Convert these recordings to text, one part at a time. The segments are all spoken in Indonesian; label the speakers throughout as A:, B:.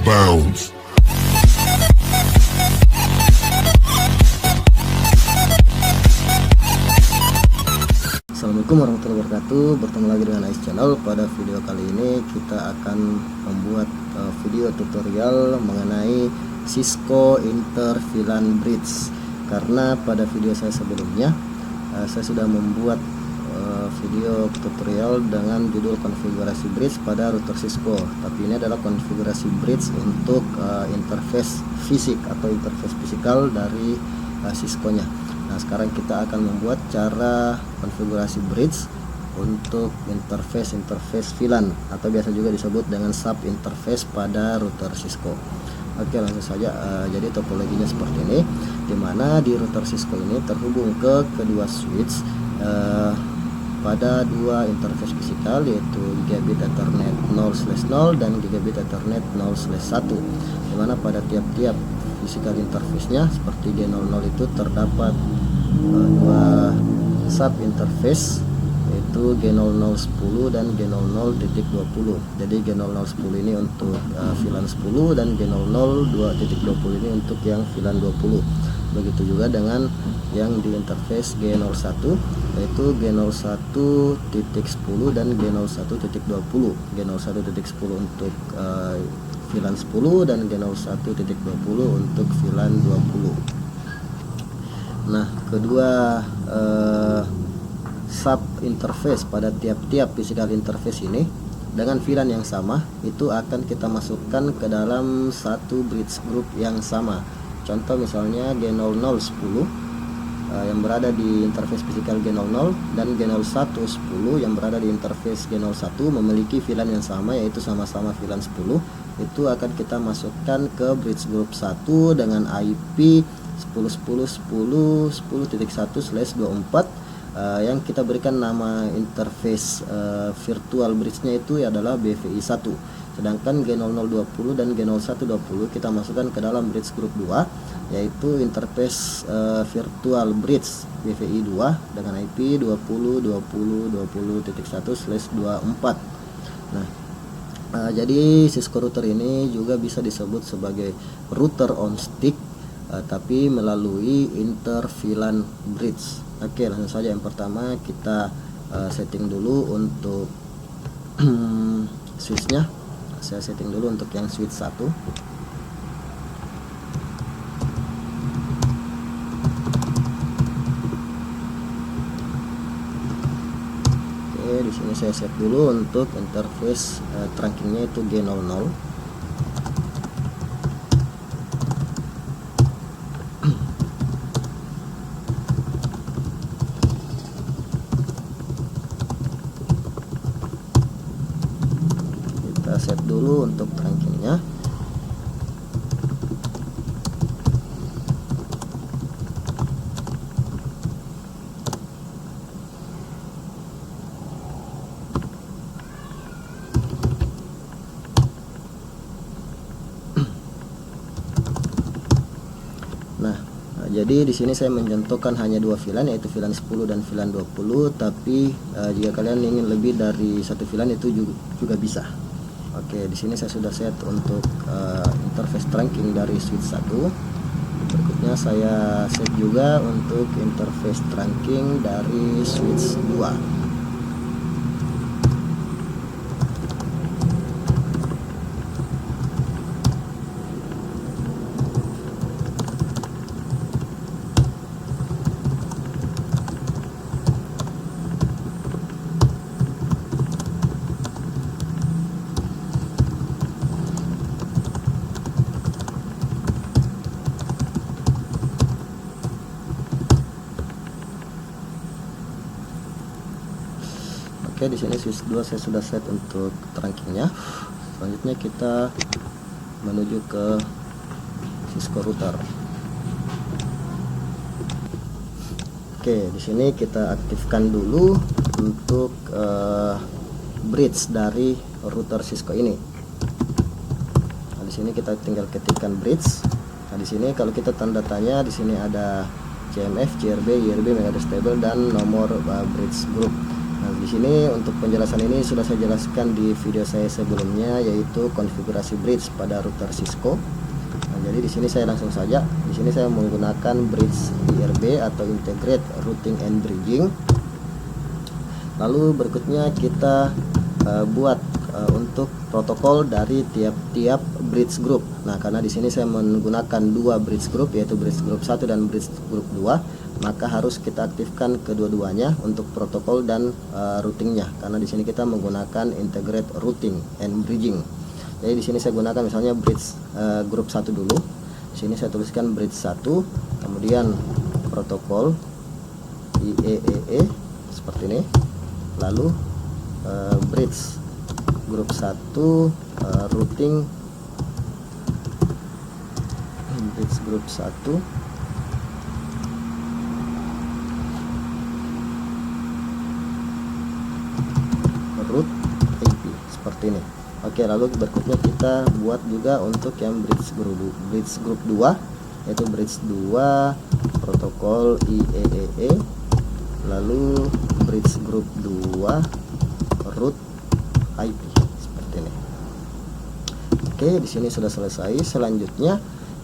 A: bounds.
B: Assalamualaikum warahmatullahi wabarakatuh. Bertemu lagi dengan Ais Channel. Pada video kali ini kita akan membuat video tutorial mengenai Cisco Inter VLAN Bridge. Karena pada video saya sebelumnya saya sudah membuat video tutorial dengan judul konfigurasi bridge pada router Cisco, tapi ini adalah konfigurasi bridge untuk interface fisik atau interface fisikal dari Cisco nya. Nah, sekarang kita akan membuat cara konfigurasi bridge untuk interface VLAN atau biasa juga disebut dengan sub interface pada router Cisco. Oke, langsung saja. Jadi topologinya seperti ini, dimana di router Cisco ini terhubung ke kedua switch pada dua interface fisikal, yaitu gigabit Ethernet 0/0 dan gigabit Ethernet 0/1, dimana pada tiap-tiap physical interface-nya seperti G00 itu terdapat dua sub interface, yaitu G0010 dan G00.20. Jadi G0010 ini untuk VLAN 10 dan G00.20 ini untuk yang VLAN 20. Begitu juga dengan yang di interface G01, yaitu G01.10 dan G01.20. G01.10 untuk VLAN 10 dan G01.20 untuk VLAN 20. Nah, kedua sub interface pada tiap-tiap physical interface ini dengan VLAN yang sama itu akan kita masukkan ke dalam satu bridge group yang sama. Contoh misalnya G0010 yang berada di interface fisikal G00 dan G0110 yang berada di interface G01 memiliki VLAN yang sama, yaitu sama-sama VLAN 10. Itu akan kita masukkan ke bridge group 1 dengan IP 10.10.10.10.1/24 yang kita berikan nama interface virtual bridge-nya itu adalah BVI1. Sedangkan G0020 dan G0120 kita masukkan ke dalam bridge group 2, yaitu interface virtual bridge BVI 2 dengan IP 20.20.20.1/24. Nah, jadi Cisco router ini juga bisa disebut sebagai router on stick, tapi melalui inter VLAN bridge. Oke, langsung saja. Yang pertama kita setting dulu untuk switchnya. Saya setting dulu untuk yang switch 1. Oke, di sini saya set dulu untuk interface trunkingnya itu G00. Kita set dulu untuk trunkingnya. Nah, jadi di sini saya mencontohkan hanya dua VLAN, yaitu VLAN 10 dan VLAN 20, tapi jika kalian ingin lebih dari satu VLAN itu juga bisa. Oke, di sini saya sudah set untuk interface trunking dari switch 1. Berikutnya saya set juga untuk interface trunking dari switch 2. Oke, di sini switch 2 saya sudah set untuk trunkingnya. Selanjutnya kita menuju ke Cisco router. Oke, di sini kita aktifkan dulu untuk bridge dari router Cisco ini. Nah, di sini kita tinggal ketikkan bridge. Nah, di sini kalau kita tanda tanya, di sini ada CMF, CRB, IRB, megabit stable dan nomor bridge group. Nah, di sini untuk penjelasan ini sudah saya jelaskan di video saya sebelumnya, yaitu konfigurasi bridge pada router Cisco. Nah, jadi di sini saya langsung saja. Di sini saya menggunakan bridge IRB atau Integrate Routing and Bridging. Lalu berikutnya kita buat untuk protokol dari tiap-tiap bridge group. Nah, karena di sini saya menggunakan dua bridge group, yaitu bridge group 1 dan bridge group 2, maka harus kita aktifkan kedua-duanya untuk protokol dan routingnya. Karena di sini kita menggunakan integrate routing and bridging. Jadi di sini saya gunakan misalnya bridge group 1 dulu. Di sini saya tuliskan bridge 1, kemudian protokol IEEE seperti ini. Lalu bridge grup 1 routing, bridge grup 1 root IP seperti ini. Oke, lalu berikutnya kita buat juga untuk yang bridge group 2, yaitu bridge 2 protokol IEEE, lalu bridge group 2 root IP seperti ini. Oke, di sini sudah selesai. Selanjutnya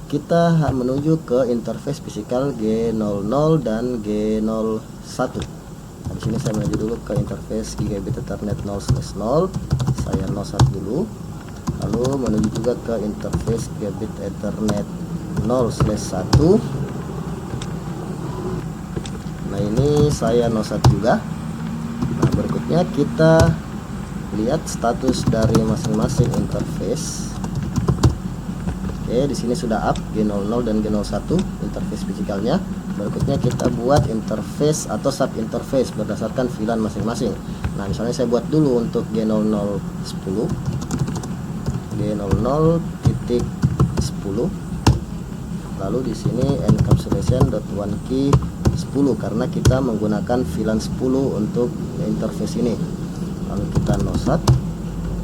B: kita menuju ke interface fisikal G00 dan G01. Nah, di sini saya menuju dulu ke interface Gigabit Ethernet 0/0. Saya 01 dulu. Lalu menuju juga ke interface Gigabit Ethernet 0/1. Nah, ini saya 01 juga. Nah, berikutnya kita lihat status dari masing-masing interface. Oke, di sini sudah up G00 dan G01 interface fisikalnya. Berikutnya kita buat interface atau sub interface berdasarkan VLAN masing-masing. Nah, misalnya saya buat dulu untuk G0010, G00.10. Lalu di sini encapsulation.1key 10 karena kita menggunakan VLAN 10 untuk interface ini. Lalu kita nosat.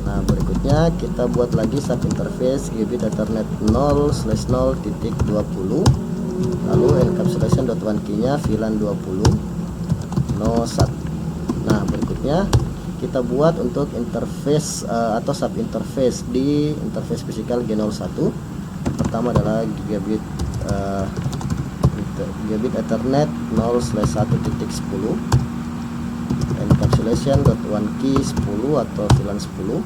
B: Nah, berikutnya kita buat lagi sub interface Gigabit Ethernet 0/0.20. Lalu encapsulation.1key nya VLAN 20 nosat. Nah, berikutnya kita buat untuk interface atau sub interface di interface fisikal G01. Pertama adalah Gigabit Ethernet 0/1.10 encapsulation.1key 10 atau VLAN 10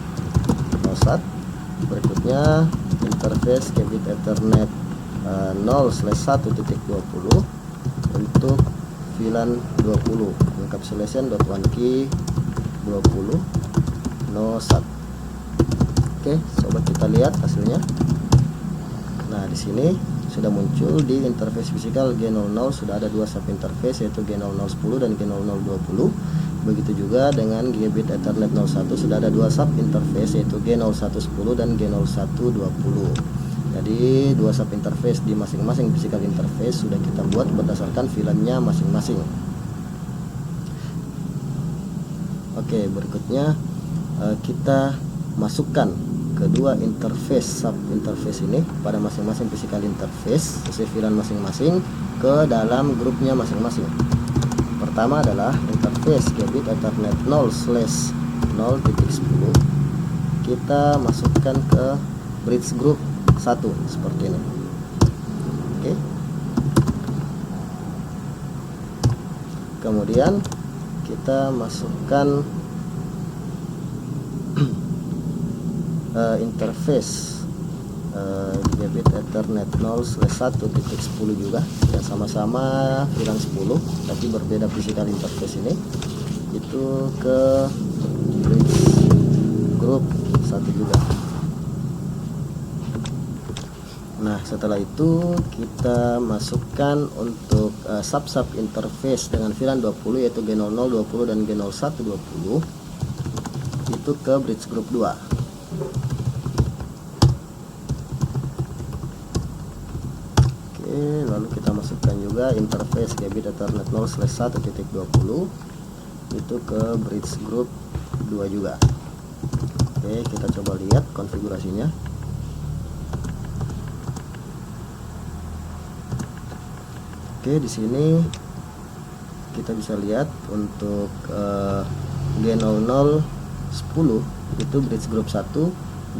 B: nosat. Berikutnya interface Gigabit Ethernet 0/1.20 untuk VLAN 20 encapsulation.1key 20 nosat. Oke, sobat, kita lihat hasilnya. Nah, di sini sudah muncul di interface fisikal G00 sudah ada dua sub interface, yaitu G0010 dan G0020. Begitu juga dengan Gigabit Ethernet 01 sudah ada dua sub interface, yaitu G0110 dan G0120. Jadi dua sub interface di masing-masing physical interface sudah kita buat berdasarkan VLAN-nya masing-masing. Oke, berikutnya kita masukkan kedua interface sub interface ini pada masing-masing physical interface sesuai VLAN masing-masing ke dalam grupnya masing-masing. Pertama adalah interface Gigabit Ethernet 0/0.10. Kita masukkan ke bridge group 1 seperti ini. Oke. Kemudian kita masukkan interface Gigabit Ethernet 0/1.10 juga, yang sama-sama VLAN 10 tapi berbeda physical interface ini, itu ke bridge group 1 juga. Nah, setelah itu kita masukkan untuk sub interface dengan VLAN 20, yaitu G00, 20 dan G01, 20 itu ke bridge group 2. Oke, lalu kita masukkan juga interface Gigabit Ethernet 0/1.20 itu ke bridge group 2 juga. Oke, kita coba lihat konfigurasinya. Oke, di sini kita bisa lihat untuk G00 10 itu bridge group 1,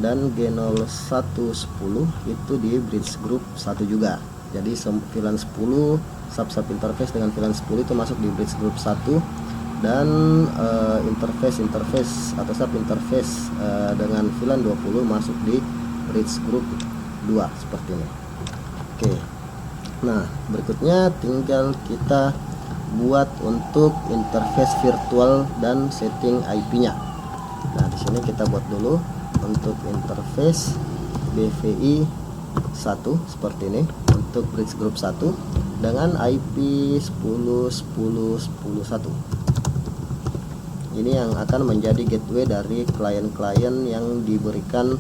B: dan G01 10 itu di bridge group 1 juga. Jadi VLAN 10 sub interface dengan VLAN 10 itu masuk di bridge group 1, dan interface atau sub interface dengan VLAN 20 masuk di bridge group 2 seperti ini. Oke. Nah, berikutnya tinggal kita buat untuk interface virtual dan setting IP-nya. Nah, di sini kita buat dulu untuk interface BVI 1 seperti ini untuk bridge group 1 dengan IP 10.10.10.1. Ini yang akan menjadi gateway dari klien-klien yang diberikan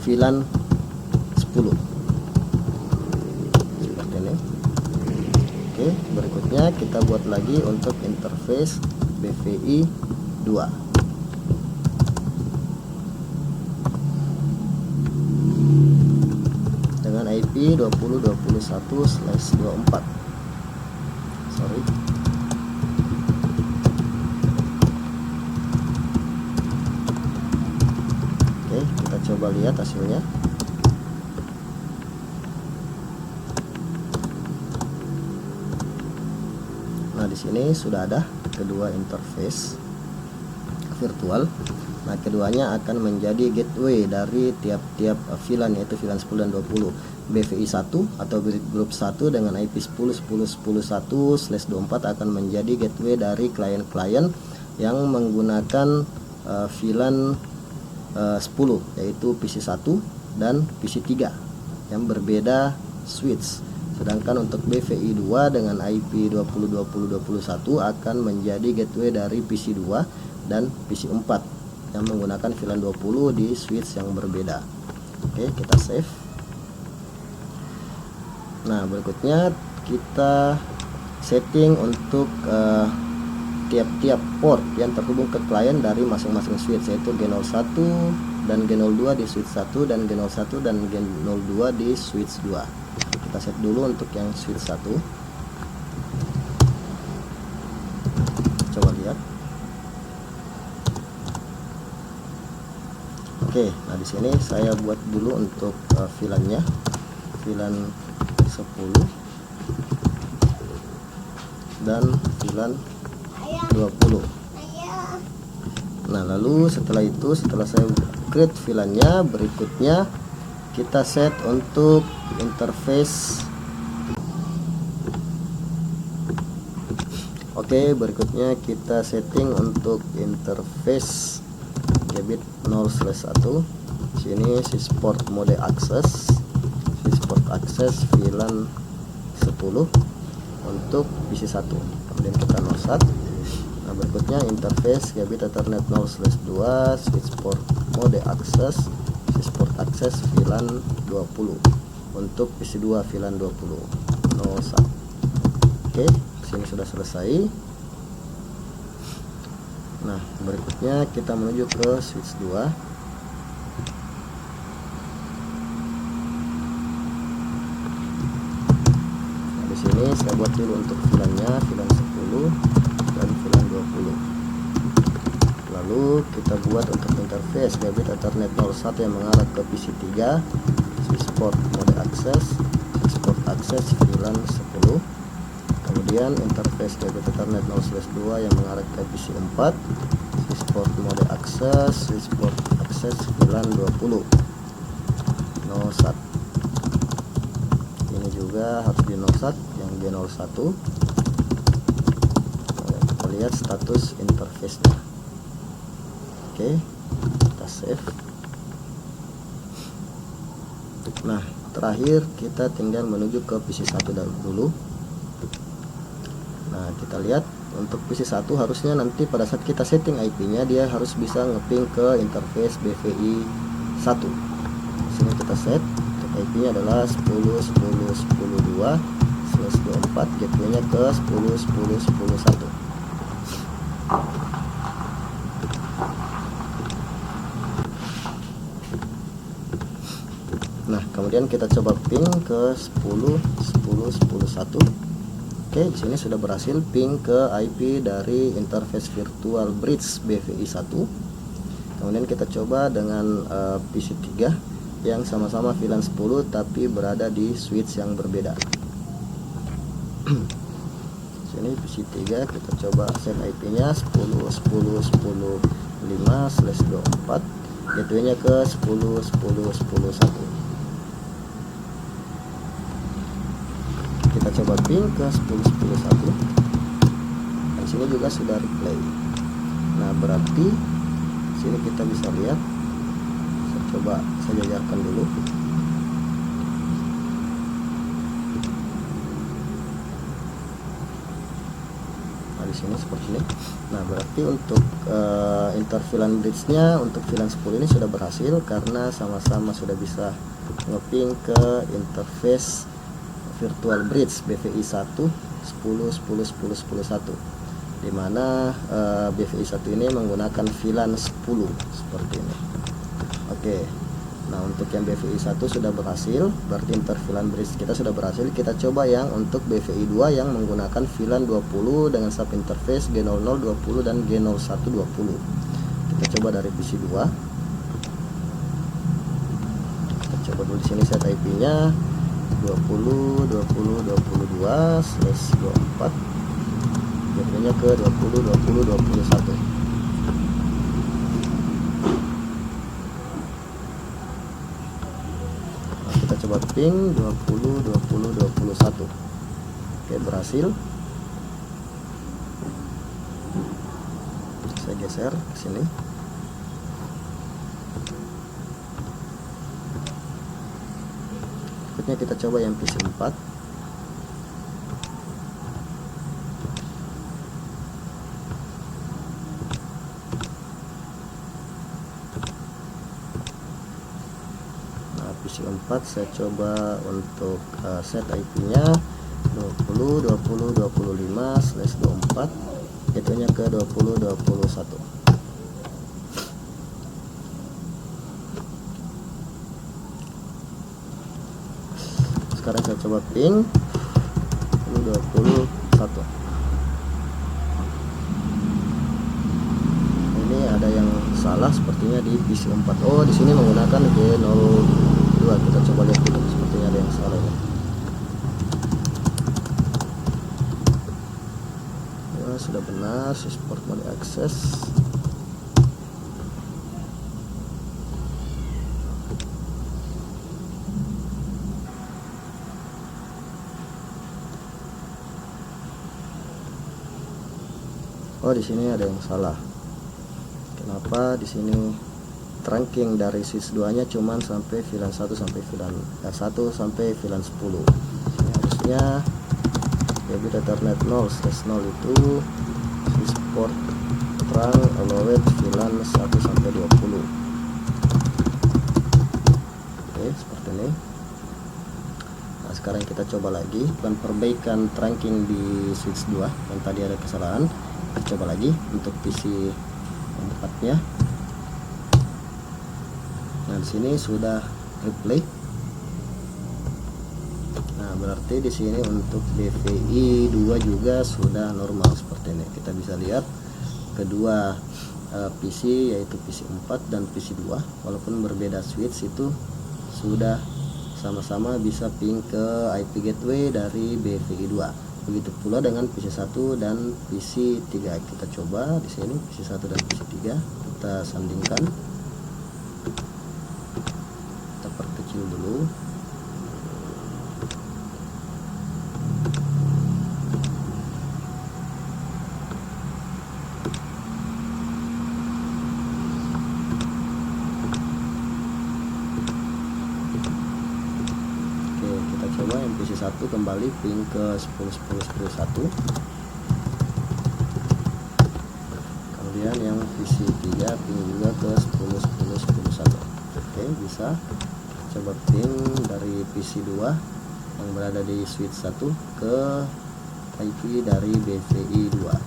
B: VLAN 10 seperti ini. Oke, berikutnya kita buat lagi untuk interface BVI 2 dengan IP 20.21/24. Sorry. Oke, kita coba lihat hasilnya. Nah, di sini sudah ada kedua interface virtual. Nah, keduanya akan menjadi gateway dari tiap-tiap VLAN, yaitu VLAN 10 dan 20. BVI 1 atau group 1 dengan IP 10.10.10.1/24 akan menjadi gateway dari klien-klien yang menggunakan VLAN 10, yaitu PC1 dan PC3 yang berbeda switch. Sedangkan untuk BVI 2 dengan IP 20.20.21 akan menjadi gateway dari PC2 dan PC4 yang menggunakan VLAN 20 di switch yang berbeda. Oke, kita save. Nah, berikutnya kita setting untuk tiap-tiap port yang terhubung ke klien dari masing-masing switch, yaitu G01 dan G02 di switch 1 dan G01 dan G02 di switch 2. Kita set dulu untuk yang switch 1. Coba lihat. Oke, nah di sini saya buat dulu untuk VLAN-nya, VLAN 10 dan VLAN 20. Nah, lalu setelah saya create VLAN-nya, berikutnya kita set untuk interface. Oke, berikutnya kita setting untuk interface Gabit 0/1. Sini sysport mode access, sysport access VLAN 10 untuk PC1. Kemudian kita nosat. Nah, berikutnya interface Gabit Ethernet 0/2 switchport mode access sysport access VLAN 20 untuk PC2 VLAN 20 nosat. Oke, sini sudah selesai. Nah, berikutnya kita menuju ke switch 2. Nah, di sini saya buat dulu untuk VLAN-nya, VLAN 10 dan VLAN 20. Lalu kita buat untuk interface Gabit Ethernet 01 yang mengarah ke PC3, switchport mode access, switchport access VLAN 10. Kemudian interface Gabit Ethernet 0/2 yang mengarah ke PC4, switchport mode access, switchport access VLAN 20 nosat. Ini juga harus di nosat yang G01. Kita lihat status interface-nya. Oke, kita save. Nah, terakhir kita tinggal menuju ke PC1 dulu. Nah, kita lihat untuk PC1 harusnya nanti pada saat kita setting IP-nya dia harus bisa ngeping ke interface BVI 1. Sini kita set untuk IP-nya adalah 10.10.10.2/24, gateway-nya ke 10.10.10.1. Nah, kemudian kita coba ping ke 10.10.10.1. Oke, di sini sudah berhasil ping ke IP dari interface virtual bridge BVI 1. Kemudian kita coba dengan PC 3 yang sama-sama VLAN 10 tapi berada di switch yang berbeda. Sini PC 3 kita coba set IP-nya 10.10.10.5/24, gateway-nya ke 10.10.10.1. Kita coba ping ke 10.10.1. Dan sini juga sudah replay. Nah, berarti sini kita bisa lihat. Coba saya jajarkan dulu. Nah, di sini seperti ini. Nah, berarti untuk interVLAN bridge-nya untuk VLAN 10 ini sudah berhasil karena sama-sama sudah bisa ngeping ke interface virtual bridge BVI 1 10.10.10.10.1, dimana BVI 1 ini menggunakan VLAN 10 seperti ini. Oke, nah untuk yang BVI 1 sudah berhasil, berarti interVLAN bridge kita sudah berhasil. Kita coba yang untuk BVI 2 yang menggunakan VLAN 20 dengan sub interface G00 20 dan G01 20. Kita coba dari PC 2. Kita coba dulu di sini set IP-nya 20.20.22/24, gateway-nya ke 20.20.21. Nah, kita coba ping 20.20.21. Oke, berhasil. Saya geser ke sini. Kita coba yang PC 4. Nah, PC 4 saya coba untuk set IP-nya 20.20.25/24, gateway-nya ke 20.21. Sekarang saya coba ping 21. Ini ada yang salah sepertinya di PC 4. Oh, di sini menggunakan G02. Kita coba lihat dulu, sepertinya ada yang salah ya. Ya, sudah benar, support mode access. Oh, di sini ada yang salah. Kenapa di sini trunking dari switch 2-nya cuman sampai VLAN 1 sampai VLAN 1 sampai VLAN 10. Ini harusnya debit Ethernet 0/0 itu switch port trunk allowed VLAN 1 sampai 20. Oke, seperti ini. Nah, sekarang kita coba lagi dan perbaikan trunking di switch 2 yang tadi ada kesalahan. Kita coba lagi untuk PC 4-nya. Nah, di sini sudah replay. Nah, berarti di sini untuk BVI 2 juga sudah normal seperti ini. Kita bisa lihat kedua PC, yaitu PC 4 dan PC 2, walaupun berbeda switch, itu sudah sama-sama bisa ping ke IP gateway dari BVI 2. Begitu pula dengan PC 1 dan PC 3. Kita coba di sini PC 1 dan PC 3 kita sandingkan. Kita perkecil dulu. Coba yang PC 1 kembali ping ke 10.10.10.1. Kemudian yang PC 3 ping juga ke 10.10.10.1. Oke, bisa. Coba ping dari PC 2 yang berada di switch 1 ke IP dari BVI 2.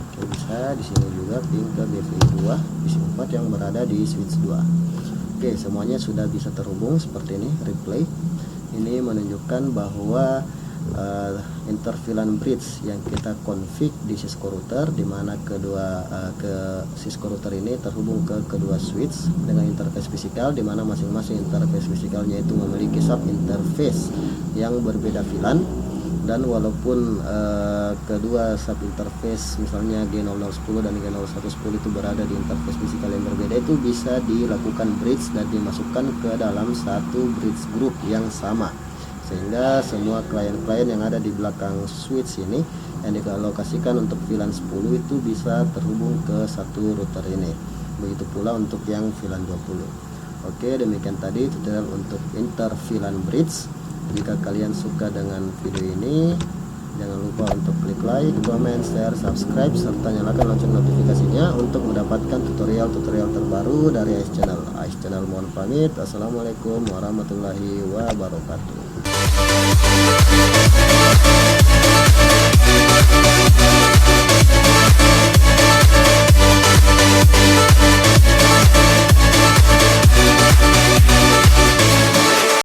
B: Oke, bisa di sini juga ping ke BVI 2 PC 4 yang berada di switch 2. Oke, semuanya sudah bisa terhubung seperti ini. Replay ini menunjukkan bahwa inter VLAN bridge yang kita config di Cisco router, dimana Cisco router ini terhubung ke kedua switch dengan interface fisikal, dimana masing-masing interface fisikalnya itu memiliki sub interface yang berbeda VLAN. Dan walaupun kedua sub interface misalnya G0010 dan G0110 itu berada di interface fisikal yang berbeda, itu bisa dilakukan bridge dan dimasukkan ke dalam satu bridge group yang sama, sehingga semua klien-klien yang ada di belakang switch ini yang dialokasikan untuk VLAN 10 itu bisa terhubung ke satu router ini. Begitu pula untuk yang VLAN 20. Oke, demikian tadi tutorial untuk inter VLAN bridge. Jika kalian suka dengan video ini, jangan lupa untuk klik like, comment, share, subscribe, serta nyalakan lonceng notifikasinya untuk mendapatkan tutorial-tutorial terbaru dari AIS Channel. AIS Channel mohon pamit. Assalamualaikum warahmatullahi wabarakatuh.